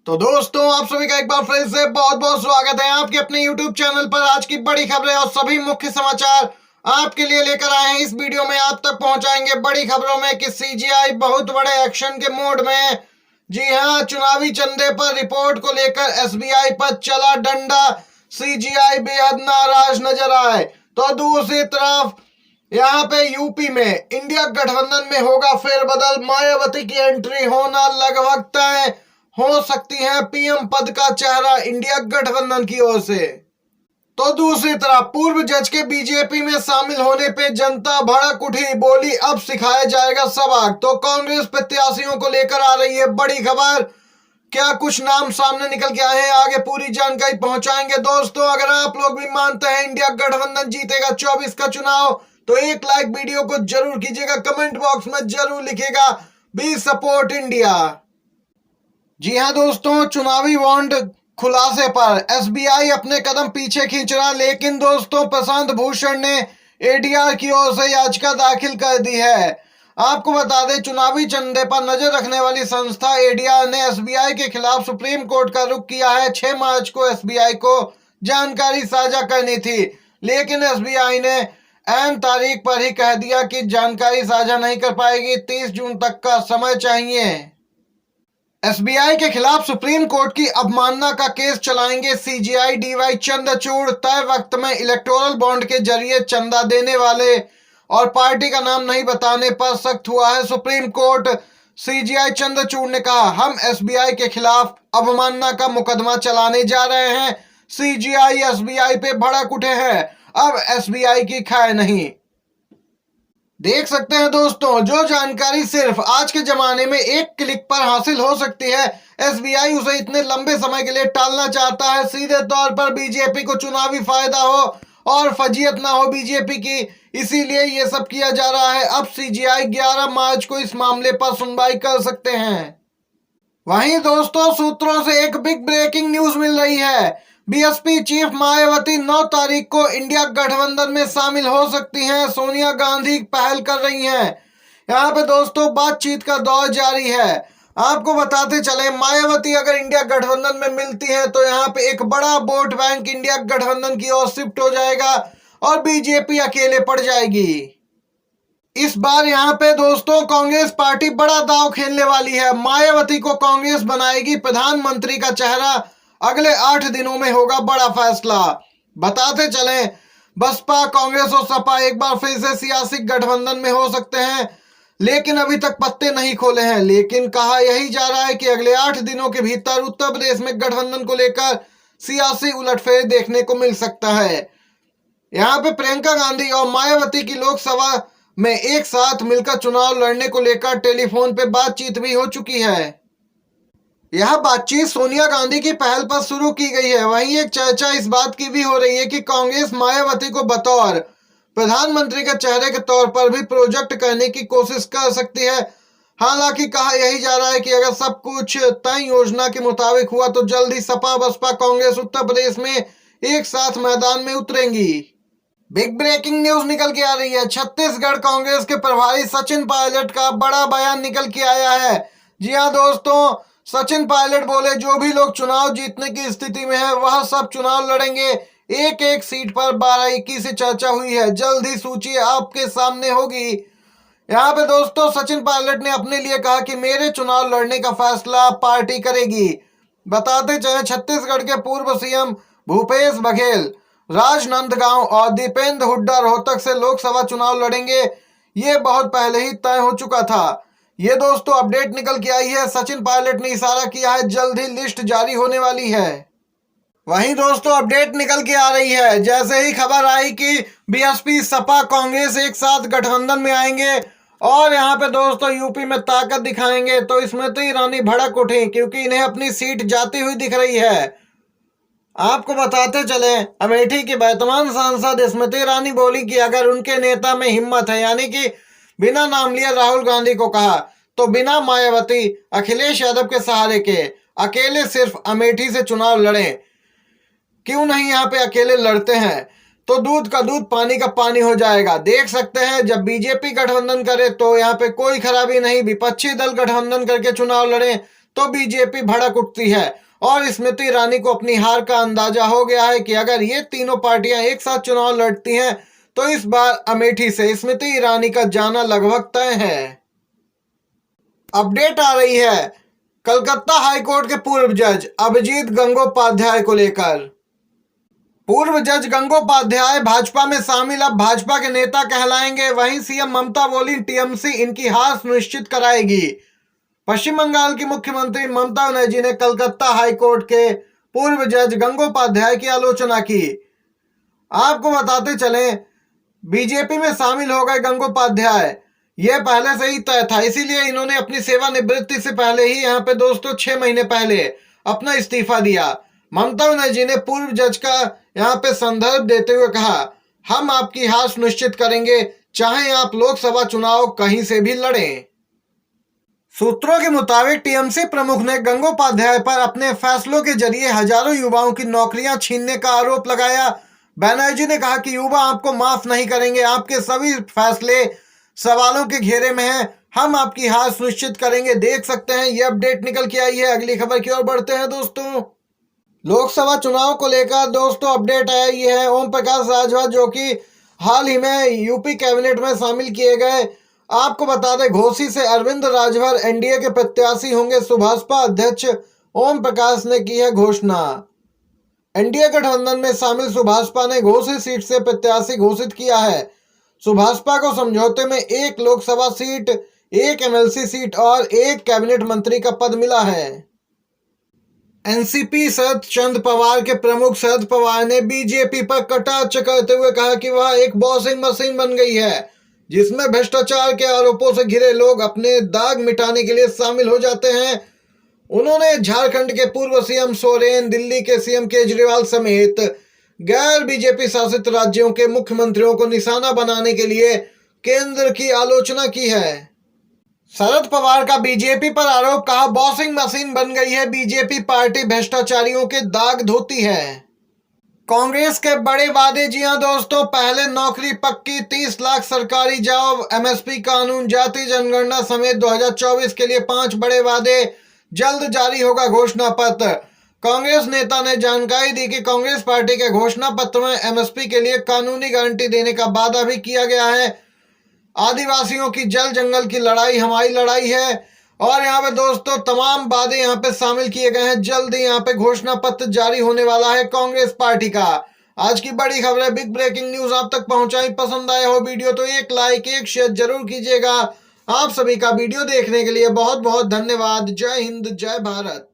तो दोस्तों आप सभी का एक बार फिर से बहुत बहुत स्वागत है आपके अपने YouTube चैनल पर। आज की बड़ी खबरें और सभी मुख्य समाचार आपके लिए लेकर आए हैं। इस वीडियो में आप तक पहुंचाएंगे बड़ी खबरों में कि सीजीआई बहुत बड़े एक्शन के मोड में है। जी हां, चुनावी चंदे पर रिपोर्ट को लेकर एसबीआई पर चला डंडा। सीजीआई बेहद नाराज नजर आए। तो दूसरी तरफ यहाँ पे यूपी में इंडिया गठबंधन में होगा फेरबदल। मायावती की एंट्री होना लगभग तय हो सकती है पीएम पद का चेहरा इंडिया गठबंधन की ओर से। तो दूसरी तरफ पूर्व जज के बीजेपी में शामिल होने पे जनता भड़क उठी, बोली अब सिखाया जाएगा सबक। तो कांग्रेस प्रत्याशियों को लेकर आ रही है बड़ी खबर। क्या कुछ नाम सामने निकल के आए हैं, आगे पूरी जानकारी पहुंचाएंगे। दोस्तों अगर आप लोग भी मानते हैं इंडिया गठबंधन जीतेगा 24 का चुनाव तो एक लाइक वीडियो को जरूर कीजिएगा, कमेंट बॉक्स में जरूर लिखिएगा बी सपोर्ट इंडिया। जी हां दोस्तों, चुनावी बॉन्ड खुलासे पर एसबीआई अपने कदम पीछे खींच रहा, लेकिन दोस्तों प्रशांत भूषण ने एडीआर की ओर से याचिका दाखिल कर दी है। आपको बता दें, चुनावी चंदे पर नजर रखने वाली संस्था एडीआर ने एसबीआई के खिलाफ सुप्रीम कोर्ट का रुख किया है। 6 मार्च को एसबीआई को जानकारी साझा करनी थी, लेकिन एसबीआई ने ऐन तारीख पर ही कह दिया कि जानकारी साझा नहीं कर पाएगी, 30 जून तक का समय चाहिए। एसबीआई के खिलाफ सुप्रीम कोर्ट की अवमानना का केस चलाएंगे सीजीआई डीवाई चंद्रचूड़। तय वक्त में इलेक्टोरल बॉन्ड के जरिए चंदा देने वाले और पार्टी का नाम नहीं बताने पर सख्त हुआ है सुप्रीम कोर्ट। सीजीआई चंद्रचूड़ ने कहा, हम एसबीआई के खिलाफ अवमानना का मुकदमा चलाने जा रहे हैं। सीजीआई एसबीआई पे भड़क उठे हैं, अब एसबीआई की खैर नहीं। देख सकते हैं दोस्तों, जो जानकारी सिर्फ आज के जमाने में एक क्लिक पर हासिल हो सकती है, एसबीआई उसे इतने लंबे समय के लिए टालना चाहता है। सीधे तौर पर बीजेपी को चुनावी फायदा हो और फजीयत ना हो बीजेपी की, इसीलिए ये सब किया जा रहा है। अब सीजीआई 11 मार्च को इस मामले पर सुनवाई कर सकते हैं। वहीं दोस्तों सूत्रों से एक बिग ब्रेकिंग न्यूज मिल रही है। बीएसपी चीफ मायावती 9 तारीख को इंडिया गठबंधन में शामिल हो सकती हैं। सोनिया गांधी पहल कर रही हैं। यहाँ पे दोस्तों बातचीत का दौर जारी है। आपको बताते चले, मायावती अगर इंडिया गठबंधन में मिलती है तो यहाँ पे एक बड़ा वोट बैंक इंडिया गठबंधन की ओर शिफ्ट हो जाएगा और बीजेपी अकेले पड़ जाएगी। इस बार यहाँ पे दोस्तों कांग्रेस पार्टी बड़ा दांव खेलने वाली है। मायावती को कांग्रेस बनाएगी प्रधानमंत्री का चेहरा। अगले 8 दिनों में होगा बड़ा फैसला। बताते चले, बसपा कांग्रेस और सपा एक बार फिर से सियासी गठबंधन में हो सकते हैं, लेकिन अभी तक पत्ते नहीं खोले हैं। लेकिन कहा यही जा रहा है कि अगले 8 दिनों के भीतर उत्तर प्रदेश में गठबंधन को लेकर सियासी उलटफेर देखने को मिल सकता है। यहाँ पे प्रियंका गांधी और मायावती की लोकसभा में एक साथ मिलकर चुनाव लड़ने को लेकर टेलीफोन पे बातचीत भी हो चुकी है। यह बातचीत सोनिया गांधी की पहल पर शुरू की गई है। वहीं एक चर्चा इस बात की भी हो रही है कि कांग्रेस मायावती को बतौर प्रधानमंत्री के चेहरे के तौर पर भी प्रोजेक्ट करने की कोशिश कर सकती है। हालांकि कहा यही जा रहा है कि अगर सब कुछ तय योजना के मुताबिक हुआ तो जल्द ही सपा बसपा कांग्रेस उत्तर प्रदेश में एक साथ मैदान में उतरेंगी। बिग ब्रेकिंग न्यूज निकल के आ रही है। छत्तीसगढ़ कांग्रेस के प्रभारी सचिन पायलट का बड़ा बयान निकल के आया है। जी हाँ दोस्तों, सचिन पायलट बोले, जो भी लोग चुनाव जीतने की स्थिति में है वह सब चुनाव लड़ेंगे। एक एक सीट पर 12-21 से चर्चा हुई है, जल्द ही सूची आपके सामने होगी। यहाँ पे दोस्तों सचिन पायलट ने अपने लिए कहा कि मेरे चुनाव लड़ने का फैसला पार्टी करेगी। बताते चले, छत्तीसगढ़ के पूर्व सीएम भूपेश बघेल राजनांदगांव और दीपेंद्र हुड्डा रोहतक से लोकसभा चुनाव लड़ेंगे। ये बहुत पहले ही तय हो चुका था। ये दोस्तों अपडेट निकल के आई है। सचिन पायलट ने इशारा किया है जल्द ही लिस्ट जारी होने वाली है। वहीं दोस्तों अपडेट निकल के आ रही है, जैसे ही खबर आई कि बीएसपी सपा कांग्रेस एक साथ गठबंधन में आएंगे और यहाँ पे दोस्तों यूपी में ताकत दिखाएंगे, तो स्मृति ईरानी भड़क उठी क्योंकि इन्हें अपनी सीट जाती हुई दिख रही है। आपको बताते चले, अमेठी की वर्तमान सांसद स्मृति ईरानी बोली कि अगर उनके नेता में हिम्मत है, यानी कि बिना नाम लिए राहुल गांधी को कहा, तो बिना मायावती अखिलेश यादव के सहारे के अकेले सिर्फ अमेठी से चुनाव लड़ें। क्यों नहीं यहाँ पे अकेले लड़ते हैं तो दूध का दूध पानी का पानी हो जाएगा। देख सकते हैं जब बीजेपी गठबंधन करे तो यहाँ पे कोई खराबी नहीं, विपक्षी दल गठबंधन करके चुनाव लड़े तो बीजेपी भड़क उठती है और स्मृति ईरानी को अपनी हार का अंदाजा हो गया है कि अगर ये तीनों पार्टियां एक साथ चुनाव लड़ती हैं तो इस बार अमेठी से स्मृति ईरानी का जाना लगभग तय है। अपडेट आ रही है कलकत्ता हाईकोर्ट के पूर्व जज अभिजीत गंगोपाध्याय को लेकर। पूर्व जज गंगोपाध्याय भाजपा में शामिल अब भाजपा के नेता कहलाएंगे। वहीं सीएम ममता बोली टीएमसी इनकी हार सुनिश्चित कराएगी। पश्चिम बंगाल की मुख्यमंत्री ममता बनर्जी ने कलकत्ता हाईकोर्ट के पूर्व जज गंगोपाध्याय की आलोचना की। आपको बताते चलें बीजेपी में शामिल हो गए गंगोपाध्याय, यह पहले से ही तय था, इसीलिए इन्होंने अपनी सेवानिवृत्ति से पहले ही यहाँ पे दोस्तों 6 महीने पहले अपना इस्तीफा दिया। ममता बनर्जी ने पूर्व जज का यहाँ पे संदर्भ देते हुए कहा, हम आपकी हार सुनिश्चित करेंगे चाहे आप लोकसभा चुनाव कहीं से भी लड़ें। सूत्रों के मुताबिक टीएमसी प्रमुख ने गंगोपाध्याय पर अपने फैसलों के जरिए हजारों युवाओं की नौकरियां छीनने का आरोप लगाया। बनर्जी ने कहा कि युवा आपको माफ नहीं करेंगे, आपके सभी फैसले सवालों के घेरे में हैं, हम आपकी हार सुनिश्चित करेंगे। देख सकते हैं ये अपडेट निकल के आई है। अगली खबर की ओर बढ़ते हैं दोस्तों। लोकसभा चुनाव को लेकर दोस्तों अपडेट आई है। ओम प्रकाश राजभर जो कि हाल ही में यूपी कैबिनेट में शामिल किए गए। आपको बता दें घोसी से अरविंद राजभर एनडीए के प्रत्याशी होंगे। सुभाषपा अध्यक्ष ओम प्रकाश ने की है घोषणा। एनडीए गठबंधन में शामिल सुभाषपा ने घोसी सीट से प्रत्याशी घोषित किया है। सुभाषपा को समझौते में 1 लोकसभा सीट, 1 एमएलसी सीट और 1 कैबिनेट मंत्री का पद मिला है। एनसीपी शरद चंद्र पवार के प्रमुख शरद पवार ने बीजेपी पर कटाक्ष करते हुए कहा कि वह एक वॉशिंग मशीन बन गई है जिसमें भ्रष्टाचार के आरोपों से घिरे लोग अपने दाग मिटाने के लिए शामिल हो जाते हैं। उन्होंने झारखंड के पूर्व सीएम सोरेन, दिल्ली के सीएम केजरीवाल समेत गैर बीजेपी शासित राज्यों के मुख्यमंत्रियों को निशाना बनाने के लिए केंद्र की आलोचना की है। शरद पवार का बीजेपी पर आरोप, कहा वॉशिंग मशीन बन गई है बीजेपी पार्टी, भ्रष्टाचारियों के दाग धोती है। कांग्रेस के बड़े वादे, जी हां दोस्तों, पहले नौकरी पक्की, 30 लाख सरकारी जॉब, एमएसपी कानून, जाति जनगणना समेत 2024 के लिए 5 बड़े वादे, जल्द जारी होगा घोषणा पत्र। कांग्रेस नेता ने जानकारी दी कि कांग्रेस पार्टी के घोषणा पत्र में एमएसपी के लिए कानूनी गारंटी देने का वादा भी किया गया है। आदिवासियों की जल जंगल की लड़ाई हमारी लड़ाई है और यहाँ पे दोस्तों तमाम वादे यहाँ पे शामिल किए गए हैं। जल्द ही यहाँ पे घोषणा पत्र जारी होने वाला है कांग्रेस पार्टी का। आज की बड़ी खबर है, बिग ब्रेकिंग न्यूज आप तक पहुंचाई। पसंद आया हो वीडियो तो एक लाइक, एक शेयर जरूर कीजिएगा। आप सभी का वीडियो देखने के लिए बहुत बहुत धन्यवाद। जय हिंद, जय भारत।